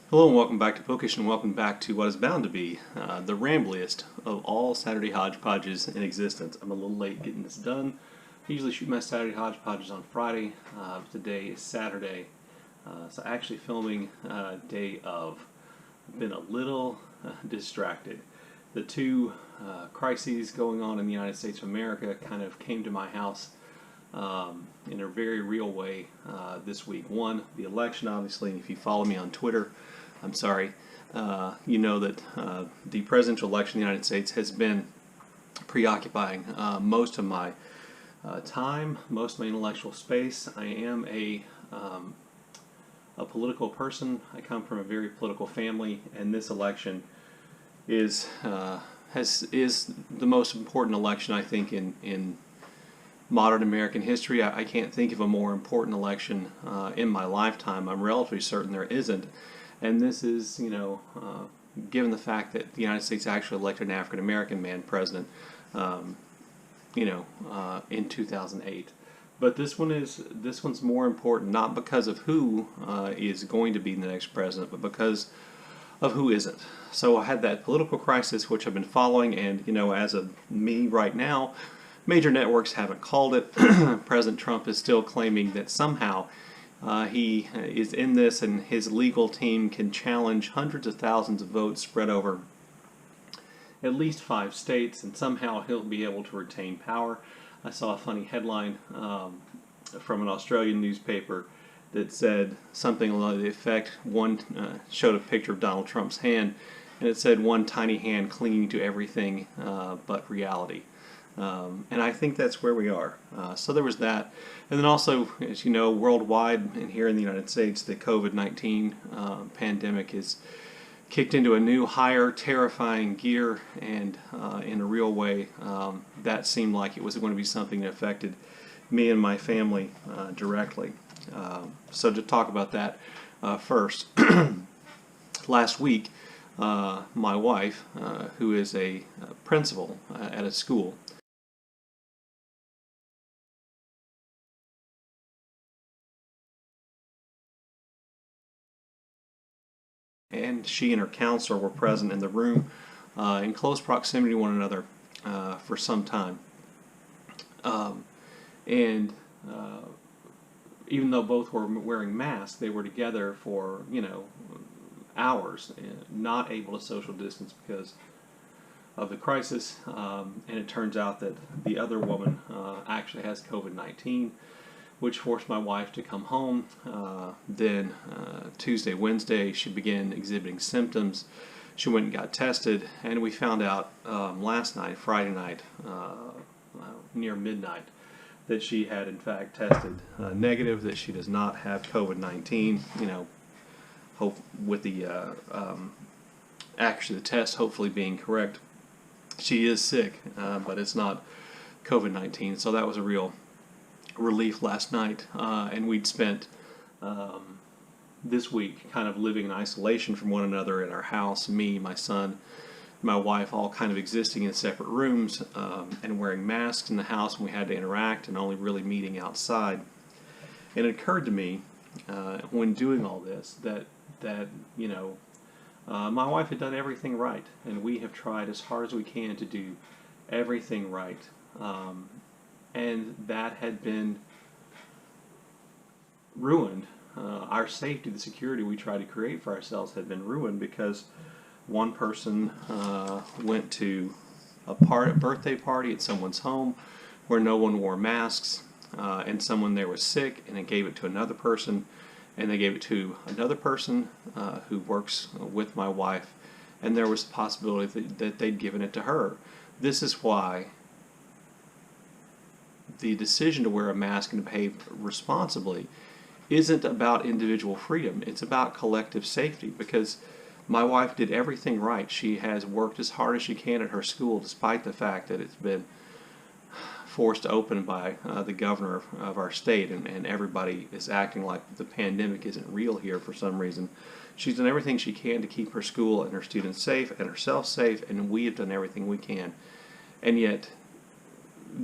Hello and welcome back to Bookish, and welcome back to what is bound to be the rambliest of all Saturday hodgepodges in existence. I'm a little late getting this done. I usually shoot my Saturday hodgepodges on Friday. Today is Saturday, so actually filming day of. I've been a little distracted. The two crises going on in the United States of America kind of came to my house in a very real way this week. One, the election, obviously, and if you follow me on Twitter, I'm sorry, you know that the presidential election in the United States has been preoccupying most of my time, most of my intellectual space. I am a political person. I come from a very political family, and this election is the most important election, I think, in modern American history. I can't think of a more important election in my lifetime. I'm relatively certain there isn't. And this is, given the fact that the United States actually elected an African American man president, in 2008. But this one's more important, not because of who is going to be the next president, but because of who isn't. So I had that political crisis, which I've been following, and as of me right now, major networks haven't called it. President Trump is still claiming that somehow he is in this, and his legal team can challenge hundreds of thousands of votes spread over at least 5 states, and somehow he'll be able to retain power. I saw a funny headline from an Australian newspaper that said something along the effect, one showed a picture of Donald Trump's hand, and it said one tiny hand clinging to everything but reality. And I think that's where we are. So there was that. And then also, as you know, worldwide and here in the United States, the Covid-19 pandemic is kicked into a new, higher, terrifying gear. And in a real way, that seemed like it was going to be something that affected me and my family directly. So to talk about that first, last week, my wife, who is a principal at a school, and she and her counselor were present in the room in close proximity to one another for some time. And even though both were wearing masks, they were together for, hours, not able to social distance because of the crisis. And it turns out that the other woman actually has COVID-19, which forced my wife to come home. Then Tuesday, Wednesday, she began exhibiting symptoms. She went and got tested, and we found out last night, Friday night, near midnight, that she had in fact tested negative, that she does not have COVID-19. Hope with the actually the test hopefully being correct. She is sick, but it's not COVID-19. So that was a real relief last night, and we'd spent this week kind of living in isolation from one another in our house. Me, my son, my wife, all kind of existing in separate rooms and wearing masks in the house when we had to interact, and only really meeting outside. And it occurred to me when doing all this that my wife had done everything right, and we have tried as hard as we can to do everything right. And that had been ruined. Our safety, the security we tried to create for ourselves, had been ruined because one person went to a birthday party at someone's home where no one wore masks, and someone there was sick, and it gave it to another person, and they gave it to another person who works with my wife, and there was the possibility that they'd given it to her. This is why the decision to wear a mask and to behave responsibly isn't about individual freedom. It's about collective safety, because my wife did everything right. She has worked as hard as she can at her school, despite the fact that it's been forced open by the governor of our state, and everybody is acting like the pandemic isn't real here for some reason. She's done everything she can to keep her school and her students safe and herself safe, and we have done everything we can. And yet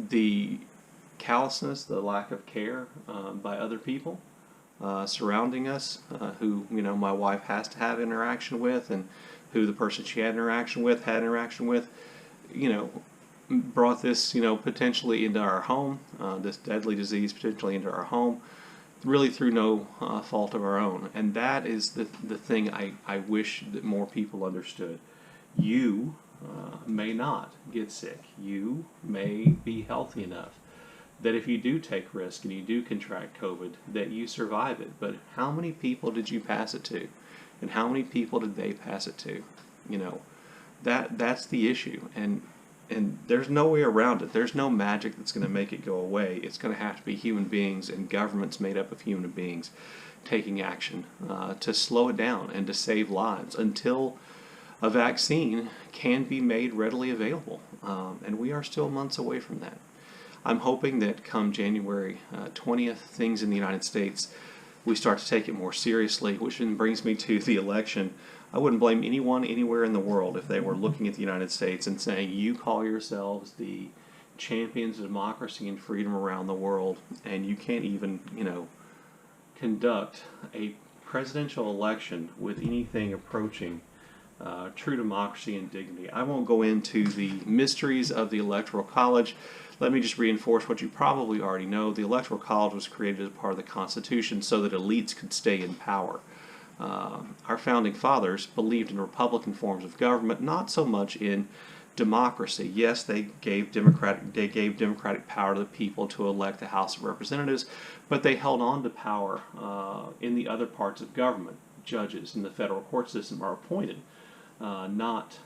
the callousness, the lack of care by other people surrounding us, who my wife has to have interaction with, and who the person she had interaction with, brought this potentially into our home, this deadly disease potentially into our home, really through no fault of our own. And that is the thing I wish that more people understood. You may not get sick. You may be healthy enough that if you do take risk and you do contract COVID, that you survive it. But how many people did you pass it to? And how many people did they pass it to? That's the issue. And there's no way around it. There's no magic that's going to make it go away. It's going to have to be human beings and governments made up of human beings taking action to slow it down and to save lives until a vaccine can be made readily available. And we are still months away from that. I'm hoping that come January 20th, things in the United States, we start to take it more seriously, which then brings me to the election. I wouldn't blame anyone anywhere in the world if they were looking at the United States and saying, you call yourselves the champions of democracy and freedom around the world, and you can't even, conduct a presidential election with anything approaching true democracy and dignity. I won't go into the mysteries of the Electoral College. Let me just reinforce what you probably already know. The Electoral College was created as part of the Constitution so that elites could stay in power. Our founding fathers believed in Republican forms of government, not so much in democracy. Yes, they gave democratic power to the people to elect the House of Representatives, but they held on to power in the other parts of government. Judges in the federal court system are appointed, not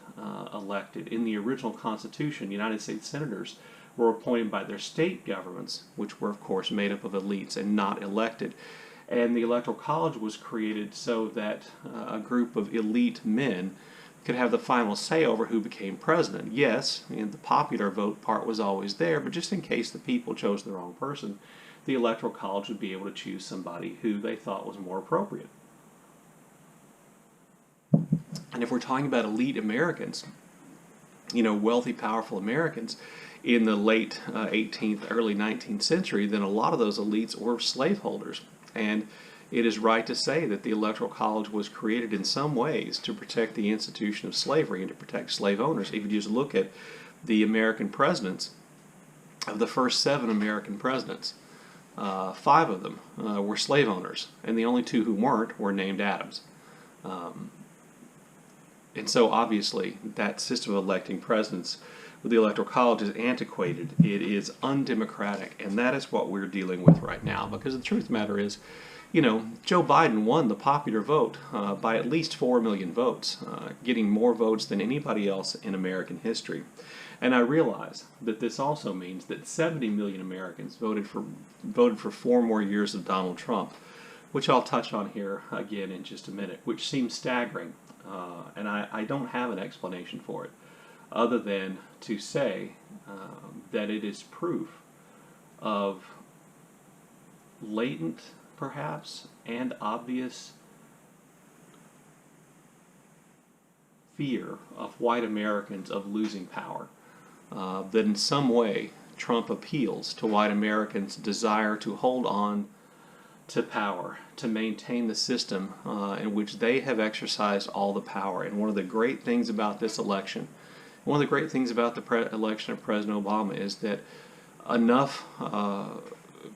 elected. In the original Constitution, United States senators were appointed by their state governments, which were, of course, made up of elites and not elected. And the Electoral College was created so that a group of elite men could have the final say over who became president. Yes, the popular vote part was always there, but just in case the people chose the wrong person, the Electoral College would be able to choose somebody who they thought was more appropriate. And if we're talking about elite Americans, wealthy, powerful Americans in the late 18th, early 19th century, then a lot of those elites were slaveholders. And it is right to say that the Electoral College was created in some ways to protect the institution of slavery and to protect slave owners. If you just look at the American presidents, of the first 7 American presidents, 5 of them were slave owners, and the only 2 who weren't were named Adams. And so obviously that system of electing presidents with the Electoral College is antiquated. It is undemocratic, and that is what we're dealing with right now. Because the truth of the matter is, Joe Biden won the popular vote by at least 4 million votes, getting more votes than anybody else in American history. And I realize that this also means that 70 million Americans voted for 4 more years of Donald Trump, which I'll touch on here again in just a minute, which seems staggering. And I don't have an explanation for it, other than to say that it is proof of latent, perhaps, and obvious fear of white Americans of losing power. That in some way Trump appeals to white Americans' desire to hold on to power, to maintain the system in which they have exercised all the power. And one of the great things about this election, one of the great things about the election of President Obama is that enough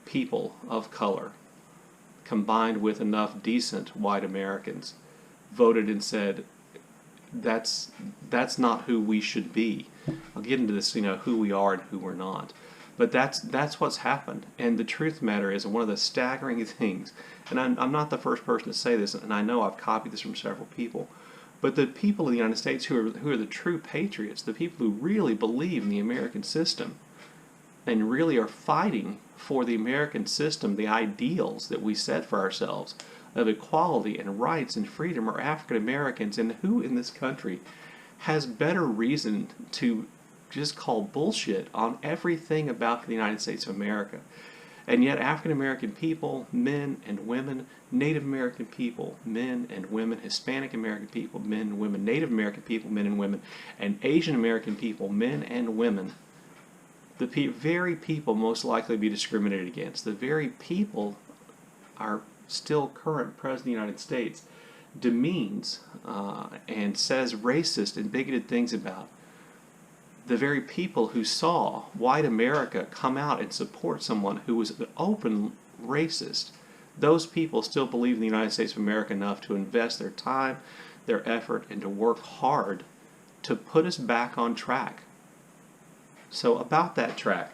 people of color, combined with enough decent white Americans, voted and said, that's not who we should be. I'll get into this, who we are and who we're not. But that's what's happened. And the truth of the matter is, one of the staggering things, and I'm not the first person to say this, and I know I've copied this from several people, but the people in the United States who are the true patriots, the people who really believe in the American system and really are fighting for the American system, the ideals that we set for ourselves of equality and rights and freedom, are African Americans. And who in this country has better reason to just call bullshit on everything about the United States of America? And yet African American people, men and women, Native American people, men and women, Hispanic American people, men and women, Native American people, men and women, and Asian American people, men and women, the very people most likely to be discriminated against, the very people are still current President of the United States, demeans and says racist and bigoted things about the very people who saw white America come out and support someone who was an open racist, those people still believe in the United States of America enough to invest their time, their effort, and to work hard to put us back on track. So about that track,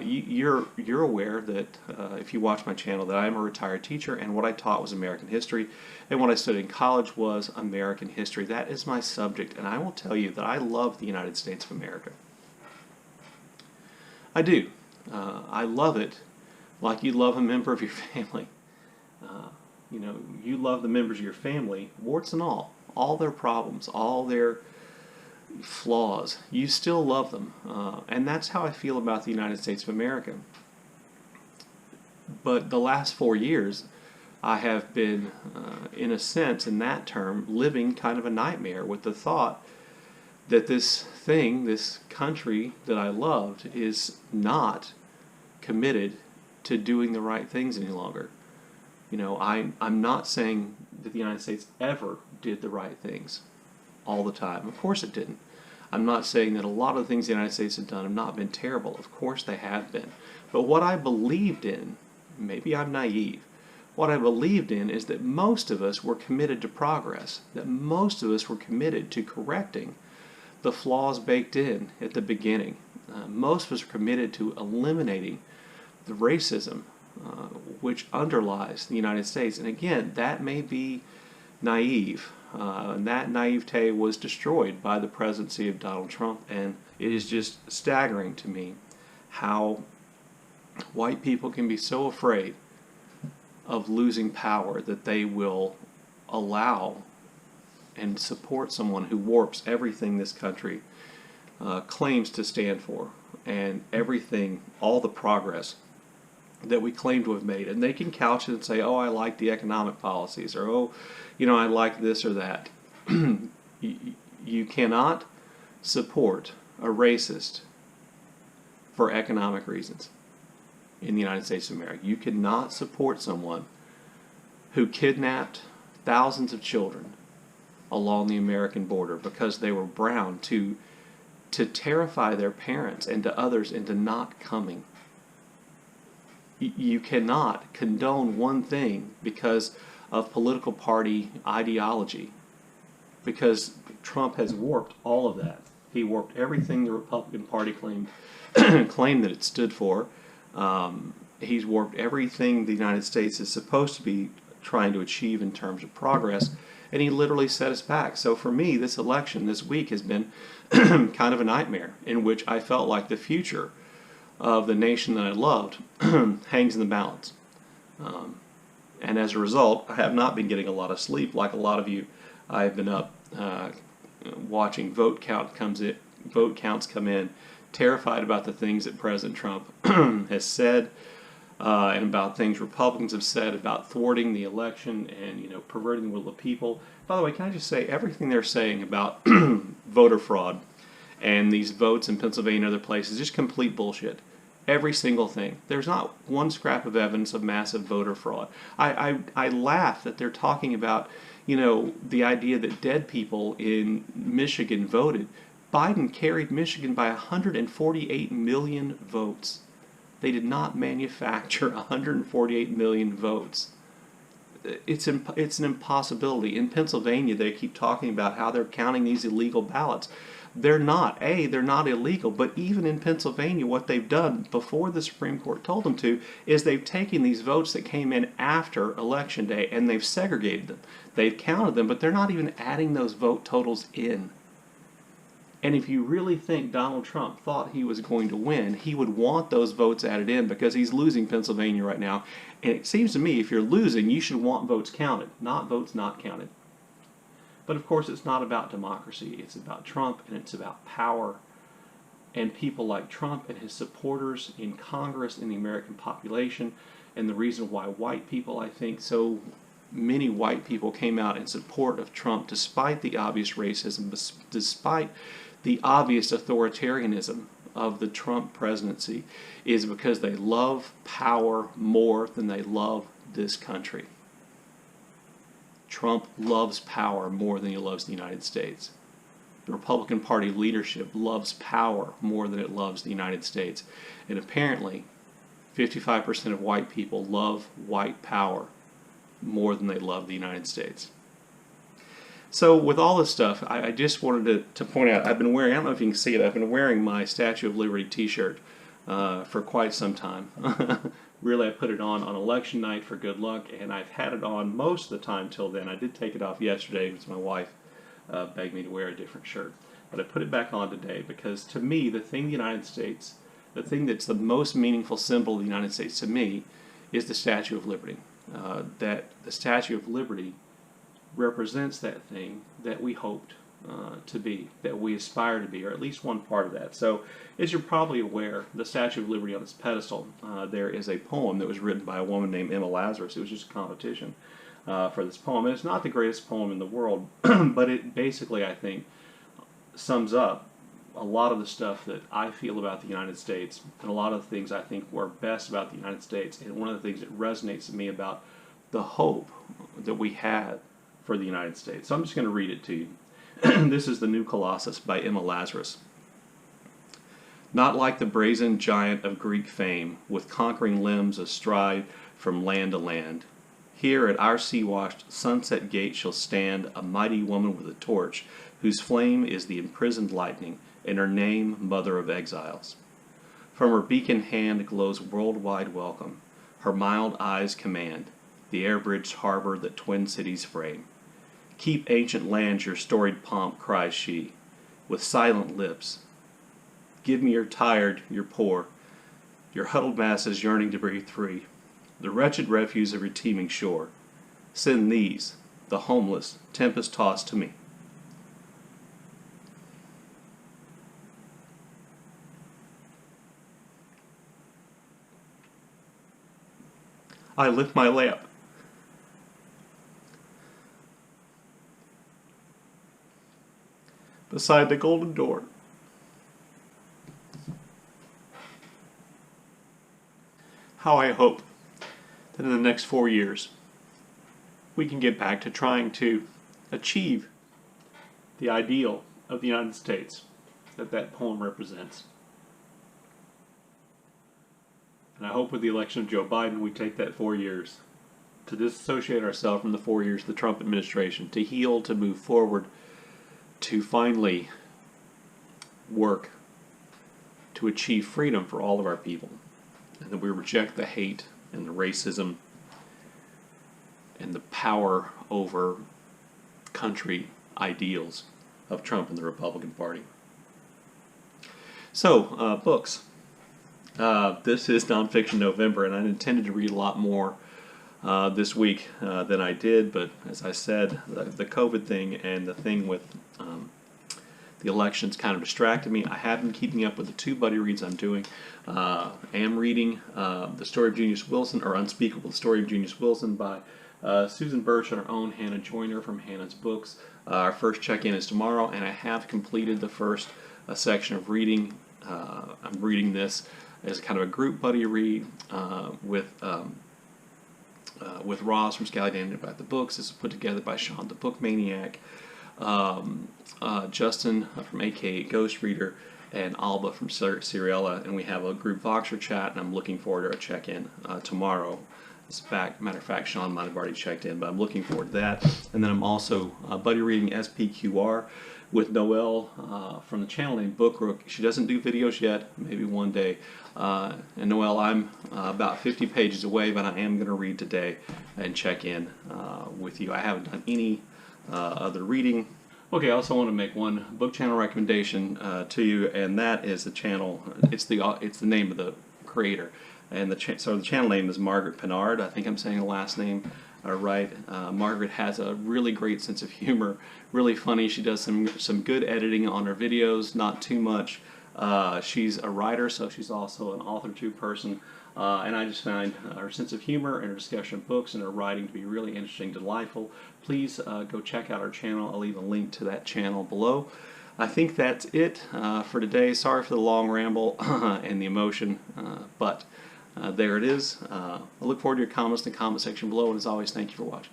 you're aware that if you watch my channel that I'm a retired teacher, and what I taught was American history, and what I studied in college was American history. That is my subject, and I will tell you that I love the United States of America. I do. I love it like you love a member of your family. You love the members of your family, warts and all their problems, all their flaws, you still love them. And that's how I feel about the United States of America. But the last 4 years, I have been, in a sense, in that term, living kind of a nightmare with the thought that this thing, this country that I loved, is not committed to doing the right things any longer. I'm not saying that the United States ever did the right things all the time. Of course it didn't. I'm not saying that a lot of the things the United States have done have not been terrible. Of course they have been. But what I believed in, maybe I'm naive, what I believed in is that most of us were committed to progress, that most of us were committed to correcting the flaws baked in at the beginning. Most of us are committed to eliminating the racism which underlies the United States. And again, that may be naive. And that naivete was destroyed by the presidency of Donald Trump, and it is just staggering to me how white people can be so afraid of losing power that they will allow and support someone who warps everything this country claims to stand for, and everything, all the progress that we claim to have made. And they can couch it and say, oh, I like the economic policies, or oh, I like this or that. You cannot support a racist for economic reasons in the United States of America. You cannot support someone who kidnapped thousands of children along the American border because they were brown to terrify their parents and to others into not coming. You cannot condone one thing because of political party ideology, because Trump has warped all of that. He warped everything the Republican Party claimed that it stood for. He's warped everything the United States is supposed to be trying to achieve in terms of progress, and he literally set us back. So for me, this election this week has been kind of a nightmare in which I felt like the future of the nation that I loved hangs in the balance. And as a result, I have not been getting a lot of sleep like a lot of you. I've been up watching vote counts come in, terrified about the things that President Trump has said, and about things Republicans have said about thwarting the election and perverting the will of the people. By the way, can I just say everything they're saying about voter fraud and these votes in Pennsylvania and other places is just complete bullshit. Every single thing. There's not one scrap of evidence of massive voter fraud. I laugh that they're talking about, the idea that dead people in Michigan voted. Biden carried Michigan by 148 million votes. They did not manufacture 148 million votes. It's an impossibility. In Pennsylvania, they keep talking about how they're counting these illegal ballots. They're not. They're not illegal. But even in Pennsylvania, what they've done before the Supreme Court told them to is they've taken these votes that came in after Election Day and they've segregated them. They've counted them, but they're not even adding those vote totals in. And if you really think Donald Trump thought he was going to win, he would want those votes added in because he's losing Pennsylvania right now. And it seems to me if you're losing, you should want votes counted, not votes not counted. But of course, it's not about democracy. It's about Trump, and it's about power. And people like Trump and his supporters in Congress and the American population. And the reason why white people, I think, so many white people came out in support of Trump despite the obvious racism, despite the obvious authoritarianism of the Trump presidency, is because they love power more than they love this country. Trump loves power more than he loves the United States. The Republican Party leadership loves power more than it loves the United States. And apparently, 55% of white people love white power more than they love the United States. So with all this stuff, I just wanted to point out, I've been wearing, I don't know if you can see it, I've been wearing my Statue of Liberty t-shirt for quite some time. Really, I put it on election night for good luck, and I've had it on most of the time till then. I did take it off yesterday because my wife begged me to wear a different shirt. But I put it back on today because, to me, the thing that's the most meaningful symbol of the United States to me is the Statue of Liberty. That the Statue of Liberty represents that thing that we hoped to be, that we aspire to be, or at least one part of that. So, as you're probably aware, the Statue of Liberty on its pedestal, there is a poem that was written by a woman named Emma Lazarus. It was just a competition for this poem. And it's not the greatest poem in the world, but it basically, I think, sums up a lot of the stuff that I feel about the United States, and a lot of the things I think were best about the United States, and one of the things that resonates to me about the hope that we had for the United States. So I'm just going to read it to you. This is the new Colossus by Emma Lazarus. Not like the brazen giant of Greek fame, with conquering limbs astride from land to land. Here at our sea-washed sunset gate shall stand a mighty woman with a torch, whose flame is the imprisoned lightning, and her name Mother of Exiles. From her beacon hand glows worldwide welcome. Her mild eyes command the air-bridged harbor that twin cities frame. Keep ancient lands your storied pomp, cries she, with silent lips. Give me your tired, your poor, your huddled masses yearning to breathe free, the wretched refuse of your teeming shore. Send these, the homeless, tempest-tossed, to me. I lift my lamp. Beside the golden door. How I hope that in the next 4 years we can get back to trying to achieve the ideal of the United States that poem represents. And I hope with the election of Joe Biden we take that 4 years to disassociate ourselves from the 4 years of the Trump administration, to heal, to move forward, to finally work to achieve freedom for all of our people. And that we reject the hate and the racism and the power over country ideals of Trump and the Republican Party. So, books. This is Nonfiction November, and I intended to read a lot more this week than I did, but as I said, the COVID thing and the thing with the elections kind of distracted me. I have been keeping up with the 2 buddy reads I'm doing. I am reading The Story of Junius Wilson, or Unspeakable, The Story of Junius Wilson by Susan Burch and our own Hannah Joyner from Hannah's Books. Our first check-in is tomorrow, and I have completed the first section of reading. I'm reading this as kind of a group buddy read with Roz from Scallydandy About the Books. This is put together by Sean the Book Maniac, Justin from AKA Ghost Reader, and Alba from Seriella, and we have a group Voxer chat, and I'm looking forward to our check-in tomorrow. Matter of fact, Sean might have already checked in, but I'm looking forward to that. And then I'm also buddy reading SPQR with Noelle from the channel named Bookrook. She doesn't do videos yet, maybe one day. And Noelle, I'm about 50 pages away, but I am going to read today and check in with you. I haven't done any other reading. Okay, I also want to make one book channel recommendation to you, and that is the channel. It's the name of the creator, and the channel name is Margaret Pinard. I think I'm saying the last name right. Margaret has a really great sense of humor, really funny. She does some good editing on her videos, not too much. She's a writer, so she's also an author too person. And I just find her sense of humor and her discussion of books and her writing to be really interesting, delightful. Please go check out our channel. I'll leave a link to that channel below. I think that's it for today. Sorry for the long ramble and the emotion, but there it is. I look forward to your comments in the comment section below, and as always, thank you for watching.